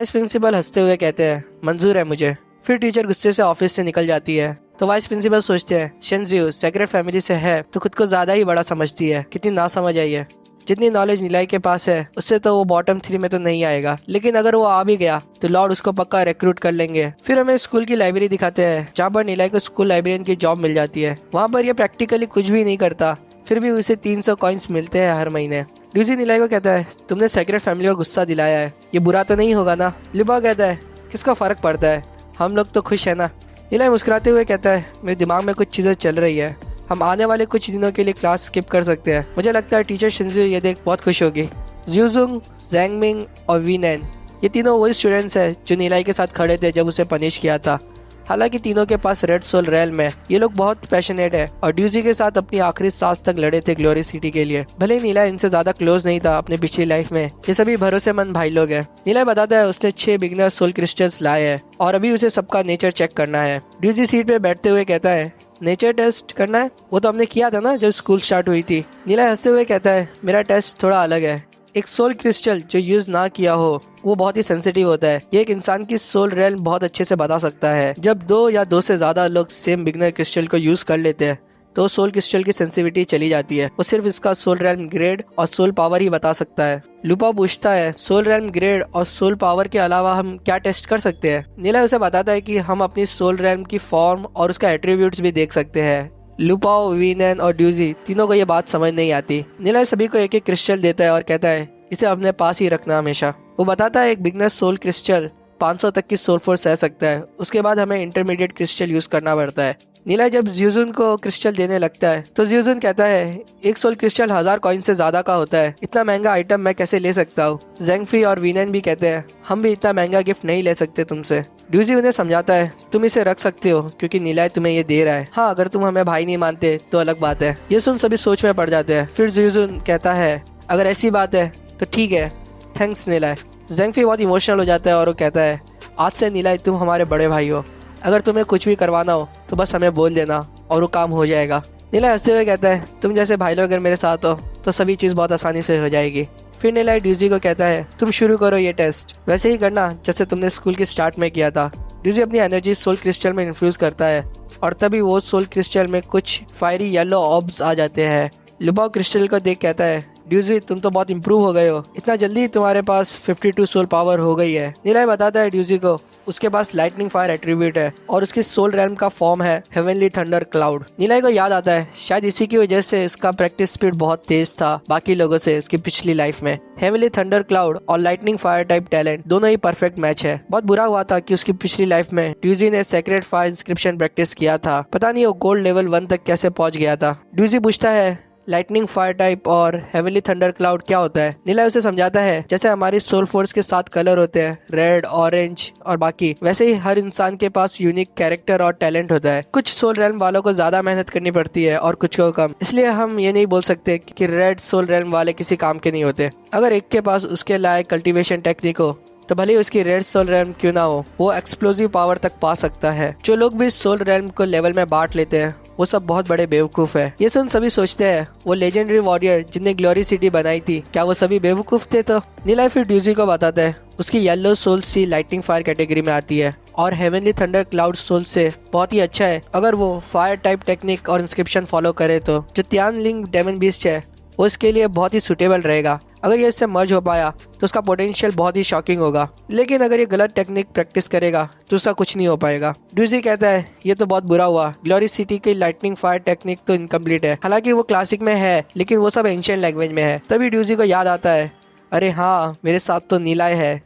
Vice principal हंसते हुए कहते हैं, मंजूर है मुझे। फिर टीचर गुस्से से ऑफिस से निकल जाती है तो वाइस प्रिंसिपल सोचते हैं, शिनजियो सेक्रेट फैमिली से है तो खुद को ज्यादा ही बड़ा समझती है, कितनी ना समझ आई है। जितनी नॉलेज निलाई के पास है उससे तो वो बॉटम 3 में तो नहीं आएगा, लेकिन अगर वो आ भी गया तो लॉर्ड उसको पक्का रिक्रूट कर लेंगे। फिर हमें स्कूल की लाइब्रेरी दिखाते हैं जहाँ पर निलाई को स्कूल लाइब्रेरियन की जॉब मिल जाती है। वहाँ पर ये प्रैक्टिकली कुछ भी नहीं करता, फिर भी उसे 300 कॉइन्स मिलते हैं हर महीने। ड्यूजी निलाई को कहता है, तुमने सेक्रेट फैमिली को गुस्सा दिलाया है, ये बुरा तो नहीं होगा ना। लिबा कहता है, किसका फर्क पड़ता है, हम लोग तो खुश है ना। निलाई मुस्कुराते हुए कहता है, मेरे दिमाग में कुछ चीज़ें चल रही है, हम आने वाले कुछ दिनों के लिए क्लास स्किप कर सकते हैं। मुझे लगता है टीचर शिनजियो ये देख बहुत खुश होगी। ज्यूजुंग, जैंगमिंग और वीनैन ये तीनों वही स्टूडेंट्स हैं जो निलाई के साथ खड़े थे जब उसे पनिश किया था। हालांकि तीनों के पास रेड सोल रैल्म है, ये लोग बहुत पैशनेट है और ड्यूजी के साथ अपनी आखिरी सांस तक लड़े थे ग्लोरी सिटी के लिए। भले ही नीला इनसे ज्यादा क्लोज नहीं था अपनी पिछली लाइफ में, ये सभी भरोसेमंद भाई लोग हैं। नीला बताता है उसने 6 बिगनर सोल क्रिस्टल्स लाए हैं और अभी उसे सबका नेचर चेक करना है। ड्यूजी सीट पे बैठते हुए कहता है, नेचर टेस्ट करना है, वो तो हमने किया था ना जब स्कूल स्टार्ट हुई थी। नीला हंसते हुए कहता है, मेरा टेस्ट थोड़ा अलग है। एक सोल क्रिस्टल जो यूज ना किया हो वो बहुत ही सेंसिटिव होता है, ये एक इंसान की सोल रेल्म बहुत अच्छे से बता सकता है। जब 2 या 2 से ज्यादा लोग सेम बिगनर क्रिस्टल को यूज कर लेते हैं तो सोल क्रिस्टल की सेंसिटिविटी चली जाती है, वो सिर्फ इसका सोल रेल्म ग्रेड और सोल पावर ही बता सकता है। लुपा पूछता है, सोल रेल्म ग्रेड और सोल पावर के अलावा हम क्या टेस्ट कर सकते हैं। नीला उसे बताता है कि हम अपनी सोल रेल्म की फॉर्म और उसका एट्रीब्यूट्स भी देख सकते हैं। लुपाओ, वीनैन और ड्यूजी तीनों को ये बात समझ नहीं आती। नीला सभी को एक एक क्रिस्टल देता है और कहता है, इसे अपने पास ही रखना हमेशा। वो बताता है, एक बिगनर सोल क्रिस्टल 500 तक की सोल फोर्स सह सकता है, उसके बाद हमें इंटरमीडिएट क्रिस्टल यूज करना पड़ता है। नीला जब ज्यूजुन को क्रिस्टल देने लगता है तो ज्यूजुन कहता है, एक सोल क्रिस्टल 1000 कॉइन से ज्यादा का होता है, इतना महंगा आइटम मैं कैसे ले सकता हूँ। जेंगफी और वीनैन भी कहते हैं, हम भी इतना महंगा गिफ्ट नहीं ले सकते तुमसे। ड्यूजी उन्हें समझाता है, तुम इसे रख सकते हो क्योंकि नीला तुम्हें ये दे रहा है, हाँ अगर तुम हमें भाई नहीं मानते तो अलग बात है। ये सुन सभी सोच में पड़ जाते हैं। फिर ज्यूजुन कहता है, अगर ऐसी बात है तो ठीक है, थैंक्स नीला। जेंगफी बहुत इमोशनल हो जाता है और वो कहता है, आज से नीला तुम हमारे बड़े भाई हो, अगर तुम्हें कुछ भी करवाना हो तो बस हमें बोल देना और वो काम हो जाएगा। नीला हंसते हुए कहता है, तुम जैसे भाई लोग अगर मेरे साथ हो तो सभी चीज़ बहुत आसानी से हो जाएगी। फिर नीला ड्यूजी को कहता है, तुम शुरू करो ये टेस्ट, वैसे ही करना जैसे तुमने स्कूल के स्टार्ट में किया था। ड्यूजी अपनी एनर्जी सोल क्रिस्टल में इन्फ्यूज करता है और तभी वो सोल क्रिस्टल में कुछ फायरी येलो ऑब्स आ जाते हैं। लुबाओ क्रिस्टल को देख कहता है, ड्यूजी तुम तो बहुत इम्प्रूव हो गए हो, इतना जल्दी तुम्हारे पास 52 सोल पावर हो गई है। नीला बताता है ड्यूजी को उसके पास लाइटनिंग फायर एट्रीब्यूट है और उसकी सोल रैल्म का फॉर्म है हेवनली थंडर क्लाउड। नीलाई को याद आता है शायद इसी की वजह से इसका प्रैक्टिस स्पीड बहुत तेज था बाकी लोगों से इसकी पिछली लाइफ में। हेवनली थंडर क्लाउड और लाइटनिंग फायर टाइप टैलेंट दोनों ही परफेक्ट मैच है। बहुत बुरा हुआ था कि उसकी पिछली लाइफ में ड्यूजी ने सेक्रेट फायर इंस्क्रिप्शन प्रैक्टिस किया था, पता नहीं वो गोल्ड लेवल 1 तक कैसे पहुंच गया था। ड्यूजी पूछता है, लाइटनिंग फायर टाइप और हेवनली थंडर क्लाउड क्या होता है। नीला उसे समझाता है, जैसे हमारी सोल फोर्स के 7 कलर होते हैं, रेड, ऑरेंज और बाकी, वैसे ही हर इंसान के पास यूनिक कैरेक्टर और टैलेंट होता है। कुछ सोल रेल्म वालों को ज्यादा मेहनत करनी पड़ती है और कुछ को कम, इसलिए हम ये नहीं बोल सकते कि रेड सोल रेल्म वाले किसी काम के नहीं होते। अगर एक के पास उसके लायक कल्टीवेशन टेक्निक हो तो भले ही उसकी रेड सोल रेल्म क्यों ना हो, वो एक्सप्लोजिव पावर तक पा सकता है। जो लोग भी सोल रेल्म को लेवल में बांट लेते हैं वो सब बहुत बड़े बेवकूफ है। ये सुन सभी सोचते हैं, वो लेजेंडरी वॉरियर जिनने ग्लोरी सिटी बनाई थी, क्या वो सभी बेवकूफ थे। तो नीला फिर ड्यूजी को बताता है, उसकी येलो सोल सी लाइटनिंग फायर कैटेगरी में आती है और हेवनली थंडर क्लाउड सोल से बहुत ही अच्छा है अगर वो फायर टाइप टेक्निक और इंस्क्रिप्शन फॉलो करे तो। जो त्यान लिंग डेमन बीस्ट है वो इसके लिए बहुत ही सुटेबल रहेगा। अगर ये इससे मर्ज हो पाया तो उसका पोटेंशियल बहुत ही शॉकिंग होगा, लेकिन अगर ये गलत टेक्निक प्रैक्टिस करेगा तो उसका कुछ नहीं हो पाएगा। ड्यूजी कहता है, ये तो बहुत बुरा हुआ, ग्लोरी सिटी की लाइटनिंग फायर टेक्निक तो इनकम्प्लीट है, हालांकि वो क्लासिक में है लेकिन वो सब एंशिएंट लैंग्वेज में है। तभी ड्यूजी को याद आता है, अरे हाँ मेरे साथ तो नीला है,